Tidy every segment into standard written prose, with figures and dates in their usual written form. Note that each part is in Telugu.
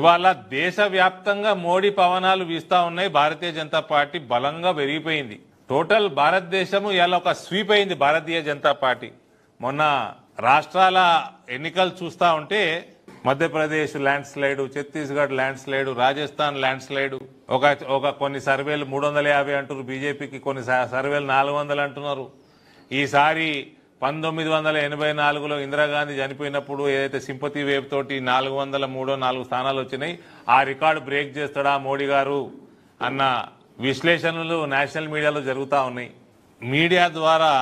ఇవాళ దేశవ్యాప్తంగా మోడీ పవనాలు వీస్తా ఉన్నాయి. భారతీయ జనతా పార్టీ బలంగా పెరిగిపోయింది. టోటల్ భారతదేశము ఇలా ఒక స్వీప్ అయింది భారతీయ జనతా పార్టీ. మొన్న రాష్ట్రాల ఎన్నికలు చూస్తా ఉంటే Madhya Pradesh land slide, Chhattisgarh land slide, Rajasthan land slide, ఒక కొన్ని సర్వేలు 350 అంటున్నారు బీజేపీకి, కొన్ని సర్వేలు 400 అంటున్నారు. ఈసారి 1984లో ఇందిరాగాంధీ చనిపోయినప్పుడు ఏదైతే సింపతి వేవ్ తోటి 404 స్థానాలు వచ్చినాయి, ఆ రికార్డు బ్రేక్ చేస్తాడా మోడీ గారు అన్న విశ్లేషణలు నేషనల్ మీడియాలో జరుగుతూ ఉన్నాయి. మీడియా ద్వారా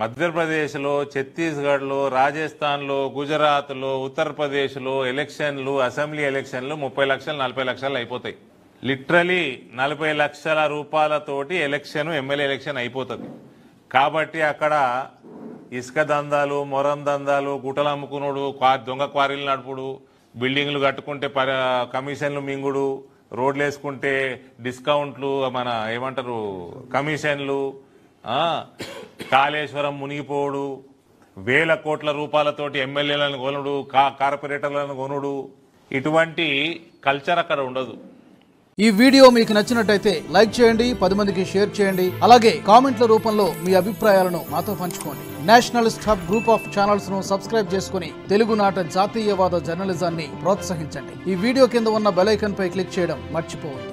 మధ్యప్రదేశ్లో, ఛత్తీస్గఢ్లో, రాజస్థాన్లో, గుజరాత్లో, ఉత్తరప్రదేశ్లో ఎలక్షన్లు, అసెంబ్లీ ఎలక్షన్లు 30 లక్షలు 40 లక్షలు అయిపోతాయి. లిటరలీ 40 లక్షల రూపాయలతోటి ఎలక్షన్, ఎమ్మెల్యే ఎలక్షన్ అయిపోతుంది. కాబట్టి అక్కడ ఇసుక దందాలు, మొరం దందాలు, గుట్టలు అమ్ముకునుడు, దొంగ క్వారీలు నడుపుడు, బిల్డింగ్లు కట్టుకుంటే కమిషన్లు మింగుడు, రోడ్లు వేసుకుంటే డిస్కౌంట్లు, మన ఏమంటారు కమిషన్లు, కాళేశ్వరం మునిగిపోవుడు, వేల కోట్ల రూపాయలతోటి ఎమ్మెల్యేలను కొనుడు, కార్పొరేటర్లను కొనుడు, ఇటువంటి కల్చర్ అక్కడ ఉండదు. ఈ వీడియో మీకు నచ్చినట్టయితే లైక్ చేయండి, 10 మందికి షేర్ చేయండి. అలాగే కామెంట్ల రూపంలో మీ అభిప్రాయాలను మాతో పంచుకోండి. Nationalist hub group of channels ను సబ్స్క్రైబ్ చేసుకుని తెలుగునాట జాతీయవాద జర్నలిజాన్ని ప్రోత్సహించండి. ఈ వీడియో కింద ఉన్న బెల్ ఐకాన్ పై క్లిక్ చేయడం మర్చిపోవద్దు.